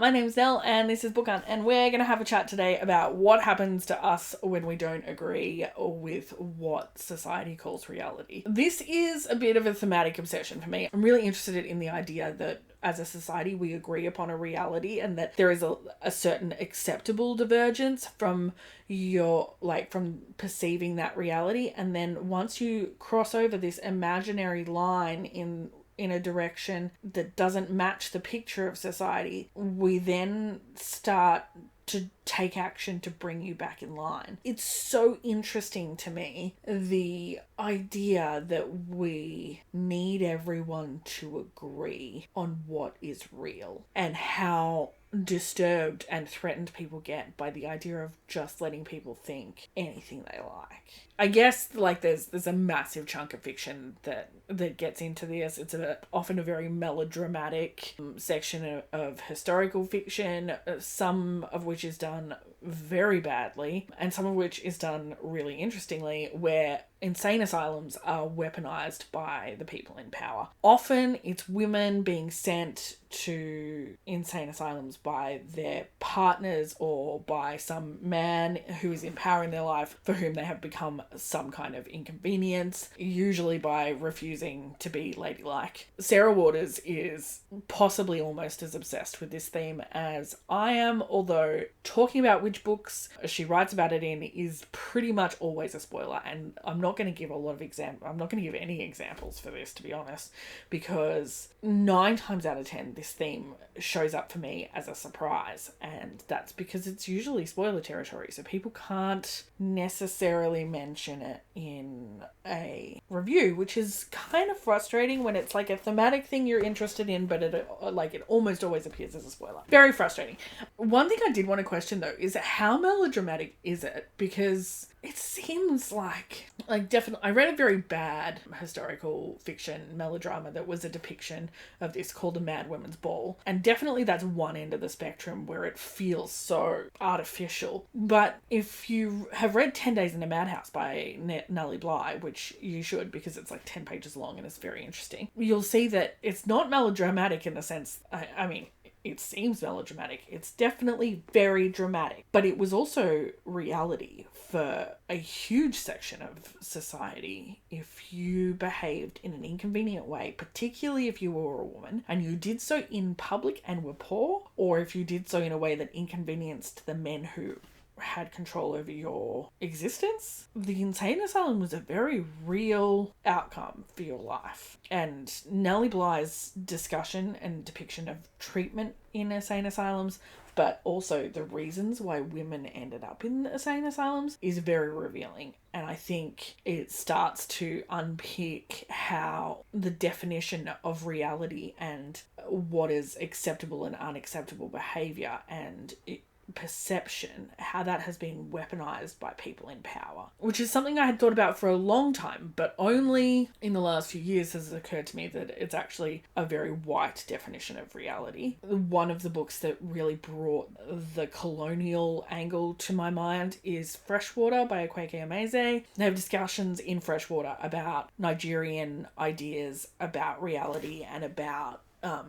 My name's Nell and this is Book Hunt, and we're going to have a chat today about what happens to us when we don't agree with what society calls reality. This is a bit of a thematic obsession for me. I'm really interested in the idea that as a society we agree upon a reality and that there is a certain acceptable divergence from from perceiving that reality, and then once you cross over this imaginary line in a direction that doesn't match the picture of society, we then start to take action to bring you back in line. It's so interesting to me, the idea that we need everyone to agree on what is real, and how disturbed and threatened people get by the idea of just letting people think anything they like. I guess there's a massive chunk of fiction that gets into this. It's often a very melodramatic section of historical fiction, some of which is done very badly and some of which is done really interestingly, where insane asylums are weaponized by the people in power. Often it's women being sent to insane asylums by their partners or by some man who is in power in their life for whom they have become some kind of inconvenience, usually by refusing to be ladylike. Sarah Waters is possibly almost as obsessed with this theme as I am, although talking about which books she writes about it in is pretty much always a spoiler, and I'm not going to give I'm not going to give any examples for this, to be honest, because 9 times out of 10 this theme shows up for me as a surprise, and that's because it's usually spoiler territory, so people can't necessarily mention it in a review, which is kind of frustrating when it's like a thematic thing you're interested in, but it almost always appears as a spoiler. Very frustrating. One thing I did want to question though is how melodramatic is it? Because it seems like definitely, I read a very bad historical fiction melodrama that was a depiction of this called A Mad Women's Ball, and definitely that's one end of the spectrum where it feels so artificial. But if you have read 10 Days in a Madhouse by Nellie Bly, which you should because it's 10 pages long and it's very interesting, you'll see that it's not melodramatic in the sense, I mean, it seems melodramatic. It's definitely very dramatic, but it was also reality for a huge section of society. If you behaved in an inconvenient way, particularly if you were a woman, and you did so in public and were poor, or if you did so in a way that inconvenienced the men who had control over your existence, the insane asylum was a very real outcome for your life. And Nellie Bly's discussion and depiction of treatment in insane asylums, but also the reasons why women ended up in insane asylums, is very revealing. And I think it starts to unpick how the definition of reality and what is acceptable and unacceptable behavior and perception, how that has been weaponized by people in power, which is something I had thought about for a long time, but only in the last few years has it occurred to me that it's actually a very white definition of reality. One of the books that really brought the colonial angle to my mind is Freshwater by Akwaeke Emeze. They have discussions in Freshwater about Nigerian ideas about reality and about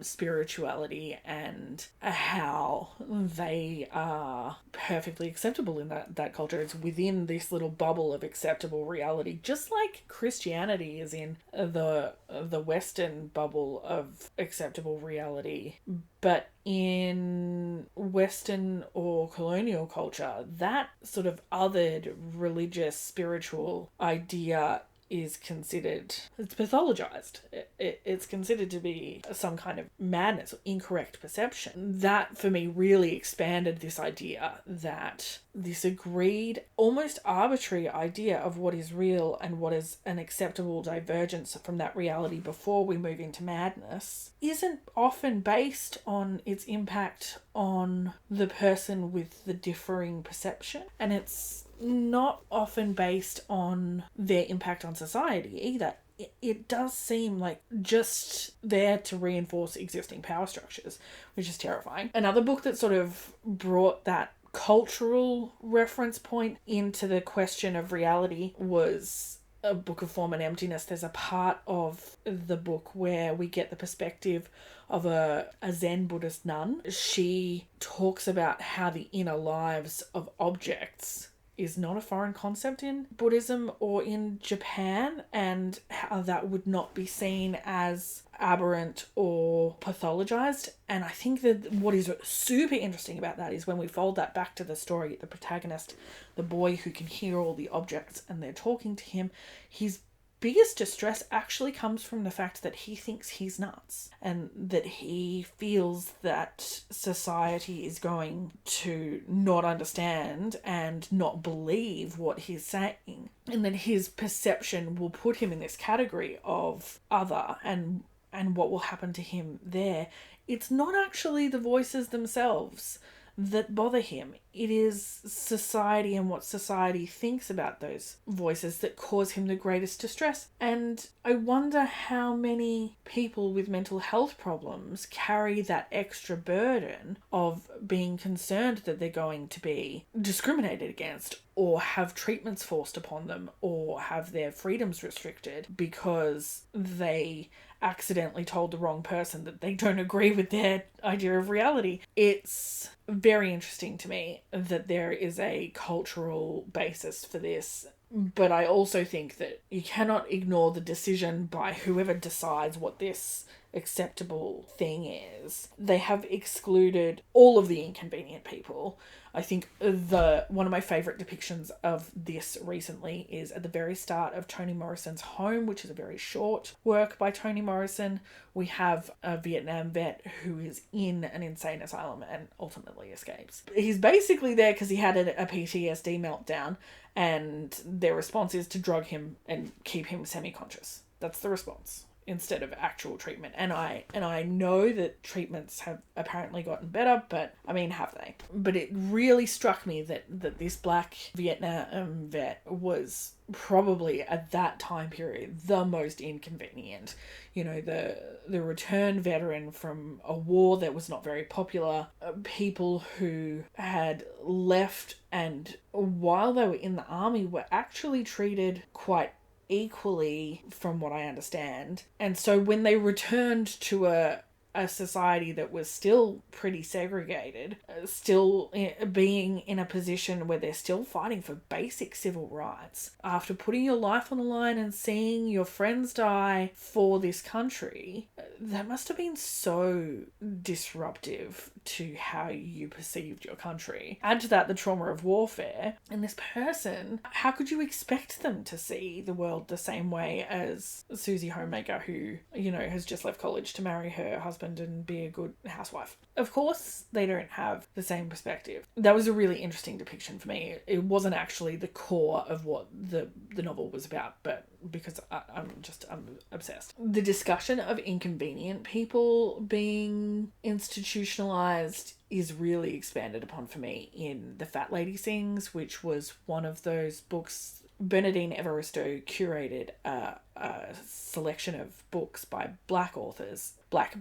spirituality, and how they are perfectly acceptable in that culture. It's within this little bubble of acceptable reality, just like Christianity is in the Western bubble of acceptable reality. But in Western or colonial culture, that sort of othered religious, spiritual idea is considered, it's pathologized. It's considered to be some kind of madness or incorrect perception. That for me really expanded this idea that this agreed, almost arbitrary idea of what is real and what is an acceptable divergence from that reality before we move into madness isn't often based on its impact on the person with the differing perception, and it's not often based on their impact on society either. It does seem like just there to reinforce existing power structures, which is terrifying. Another book that sort of brought that cultural reference point into the question of reality was A Book of Form and Emptiness, there's a part of the book where we get the perspective of a Zen Buddhist nun. She talks about how the inner lives of objects is not a foreign concept in Buddhism or in Japan, and how that would not be seen as aberrant or pathologized. And I think that what is super interesting about that is when we fold that back to the story, the protagonist, the boy who can hear all the objects and they're talking to him, his biggest distress actually comes from the fact that he thinks he's nuts, and that he feels that society is going to not understand and not believe what he's saying, and that his perception will put him in this category of other, and what will happen to him there. It's not actually the voices themselves that bother him. It is society and what society thinks about those voices that cause him the greatest distress. And I wonder how many people with mental health problems carry that extra burden of being concerned that they're going to be discriminated against, or have treatments forced upon them, or have their freedoms restricted because they accidentally told the wrong person that they don't agree with their idea of reality. It's very interesting to me that there is a cultural basis for this, but I also think that you cannot ignore the decision by whoever decides what this acceptable thing is. They have excluded all of the inconvenient people. I think one of my favourite depictions of this recently is at the very start of Toni Morrison's Home, which is a very short work by Toni Morrison. We have a Vietnam vet who is in an insane asylum and ultimately escapes. He's basically there because he had a PTSD meltdown, and their response is to drug him and keep him semi-conscious. That's the response, instead of actual treatment. And I know that treatments have apparently gotten better, but I mean, have they? But it really struck me that this black Vietnam vet was probably at that time period the most inconvenient. You know, the return veteran from a war that was not very popular, people who had left and while they were in the army were actually treated quite equally, from what I understand. And so when they returned to a society that was still pretty segregated, still being in a position where they're still fighting for basic civil rights, after putting your life on the line and seeing your friends die for this country, that must have been so disruptive to how you perceived your country. Add to that the trauma of warfare, and this person, how could you expect them to see the world the same way as Susie Homemaker, who, you know, has just left college to marry her husband and be a good housewife? Of course they don't have the same perspective. That was a really interesting depiction for me. It wasn't actually the core of what the novel was about, but because I'm obsessed. The discussion of inconvenient people being institutionalized is really expanded upon for me in The Fat Lady Sings, which was one of those books. Bernardine Evaristo curated a selection of books by black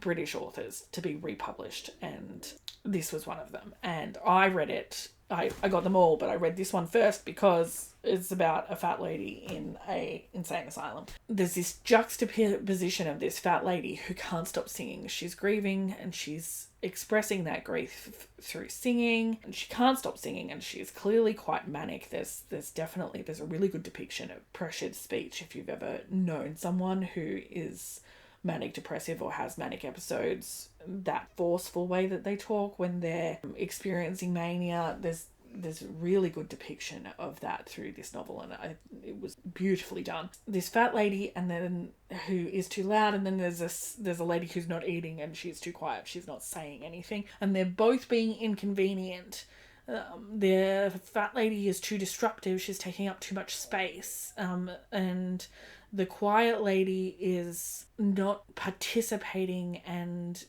British authors, to be republished, and this was one of them. And I read it. I got them all, but I read this one first because it's about a fat lady in a insane asylum. There's this juxtaposition of this fat lady who can't stop singing. She's grieving and she's expressing that grief through singing, and she can't stop singing, and she's clearly quite manic. There's a really good depiction of pressured speech. If you've ever known someone who is manic depressive or has manic episodes, that forceful way that they talk when they're experiencing mania, there's a really good depiction of that through this novel, and it was beautifully done. This fat lady, and then who is too loud, and then there's a lady who's not eating and she's too quiet, she's not saying anything, and they're both being inconvenient. The fat lady is too disruptive, she's taking up too much space, and the quiet lady is not participating and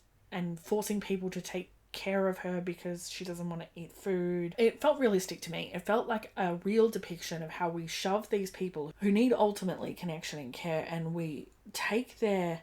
forcing people to take care of her because she doesn't want to eat food. It felt realistic to me. It felt like a real depiction of how we shove these people who need ultimately connection and care, and we take their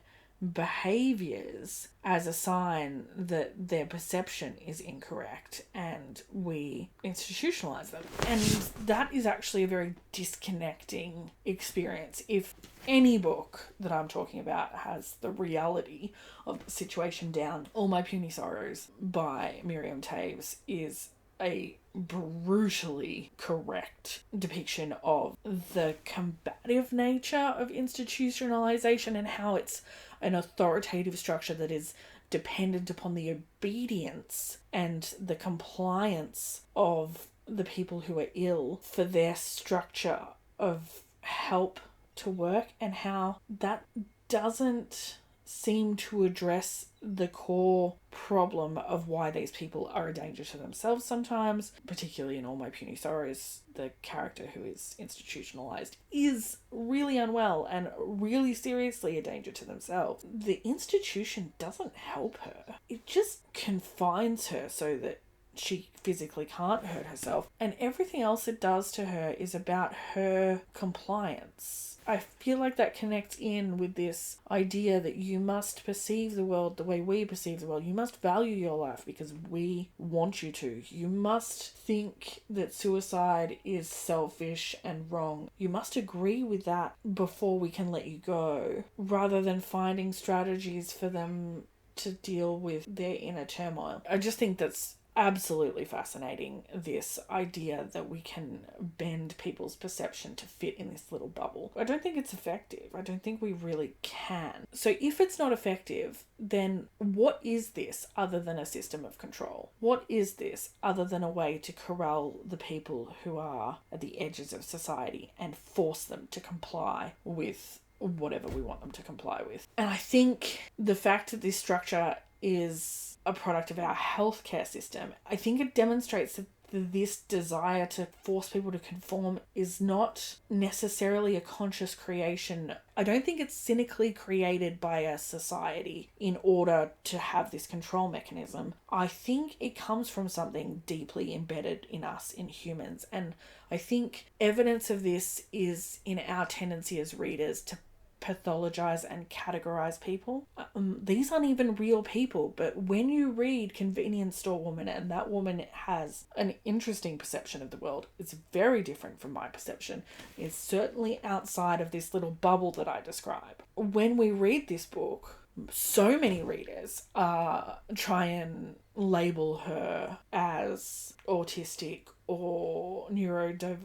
behaviors as a sign that their perception is incorrect, and we institutionalize them. And that is actually a very disconnecting experience. If any book that I'm talking about has the reality of the situation down, All My Puny Sorrows by Miriam Taves is a brutally correct depiction of the combative nature of institutionalization and how it's an authoritative structure that is dependent upon the obedience and the compliance of the people who are ill for their structure of help to work, and how that doesn't seem to address the core problem of why these people are a danger to themselves sometimes. Particularly in All My Puny Sorrows, the character who is institutionalized is really unwell and really seriously a danger to themselves. The institution doesn't help her. It just confines her so that she physically can't hurt herself, and everything else it does to her is about her compliance. I feel like that connects in with this idea that you must perceive the world the way we perceive the world. You must value your life because we want you to. You must think that suicide is selfish and wrong. You must agree with that before we can let you go, rather than finding strategies for them to deal with their inner turmoil. I just think that's absolutely fascinating, this idea that we can bend people's perception to fit in this little bubble. I don't think it's effective. I don't think we really can. So if it's not effective, then what is this other than a system of control? What is this other than a way to corral the people who are at the edges of society and force them to comply with whatever we want them to comply with? And I think the fact that this structure is a product of our healthcare system, I think it demonstrates that this desire to force people to conform is not necessarily a conscious creation. I don't think it's cynically created by a society in order to have this control mechanism. I think it comes from something deeply embedded in us, in humans. And I think evidence of this is in our tendency as readers to pathologize and categorize people. These aren't even real people, but when you read Convenience Store Woman and that woman has an interesting perception of the world, it's very different from my perception. It's certainly outside of this little bubble that I describe. When we read this book, so many readers try and label her as autistic or neurodiverse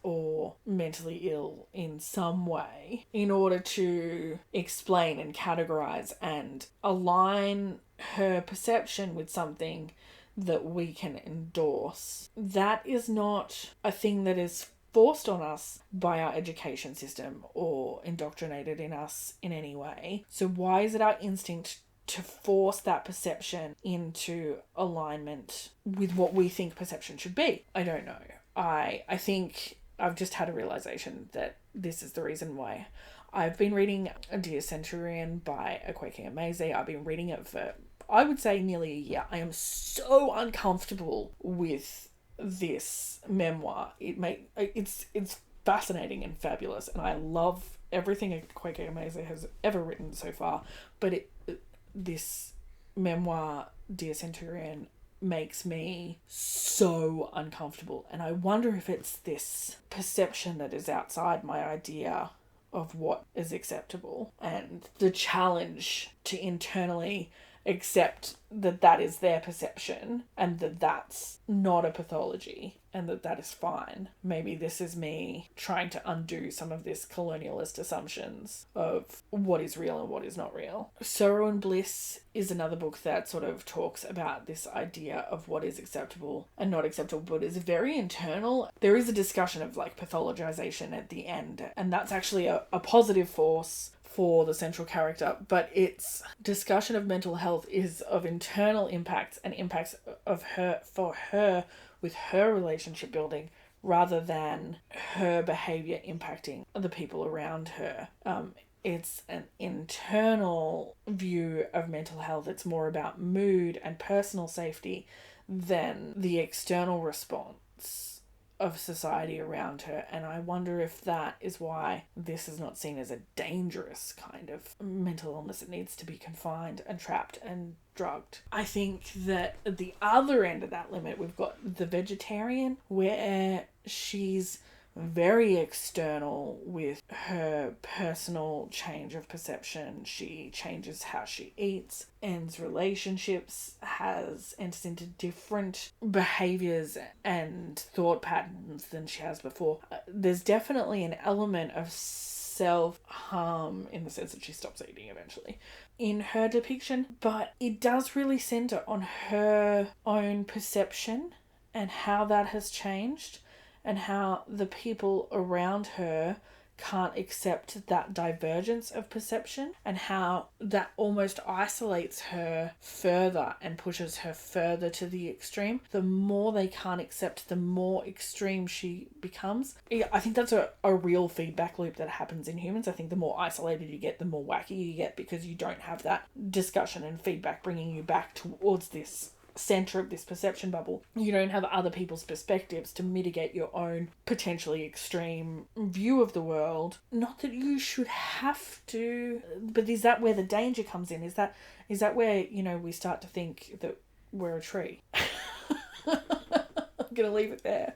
or mentally ill in some way in order to explain and categorize and align her perception with something that we can endorse. That is not a thing that is forced on us by our education system or indoctrinated in us in any way. So why is it our instinct to force that perception into alignment with what we think perception should be? I don't know. I think I've just had a realization that this is the reason why. I've been reading A Dear Centurion by Akwaeke Emezi. I've been reading it for, I would say, nearly a year. I am so uncomfortable with this memoir. It's fascinating and fabulous, and I love everything Akwaeke Emezi has ever written so far, but this memoir, Dear Centurion, makes me so uncomfortable, and I wonder if it's this perception that is outside my idea of what is acceptable, and the challenge to internally accept that that is their perception and that that's not a pathology and that that is fine. Maybe this is me trying to undo some of this colonialist assumptions of what is real and what is not real. Sorrow and Bliss is another book that sort of talks about this idea of what is acceptable and not acceptable, but is very internal. There is a discussion of like pathologization at the end, and that's actually a positive force for the central character, but its discussion of mental health is of internal impacts and impacts of her for her with her relationship building rather than her behavior impacting the people around her. It's an internal view of mental health. It's more about mood and personal safety than the external response of society around her, and I wonder if that is why this is not seen as a dangerous kind of mental illness. It needs to be confined and trapped and drugged. I think that at the other end of that limit, we've got the vegetarian, where she's very external with her personal change of perception. She changes how she eats, ends relationships, enters into different behaviors and thought patterns than she has before. There's definitely an element of self-harm in the sense that she stops eating eventually in her depiction, but it does really center on her own perception and how that has changed, and how the people around her can't accept that divergence of perception, and how that almost isolates her further and pushes her further to the extreme. The more they can't accept, the more extreme she becomes. I think that's a real feedback loop that happens in humans. I think the more isolated you get, the more wacky you get, because you don't have that discussion and feedback bringing you back towards this center of this perception bubble. You don't have other people's perspectives to mitigate your own potentially extreme view of the world. Not that you should have to, but is that where the danger comes in? Is that where, we start to think that we're a tree? I'm gonna leave it there.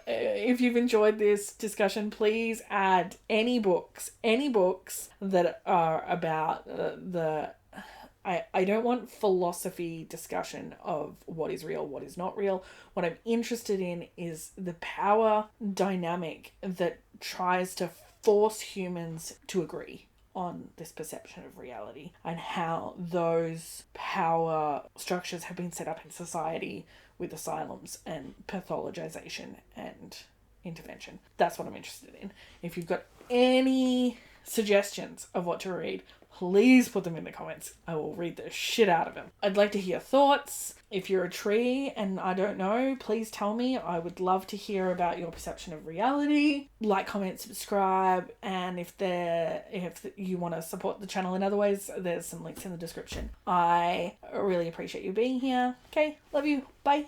If you've enjoyed this discussion, please add any books that are about I don't want philosophy discussion of what is real, what is not real. What I'm interested in is the power dynamic that tries to force humans to agree on this perception of reality, and how those power structures have been set up in society with asylums and pathologization and intervention. That's what I'm interested in. If you've got any suggestions of what to read, please put them in the comments. I will read the shit out of them. I'd like to hear thoughts. If you're a tree and I don't know, please tell me. I would love to hear about your perception of reality. Like, comment, subscribe, and if you want to support the channel in other ways, there's some links in the description. I really appreciate you being here. Okay, love you. Bye.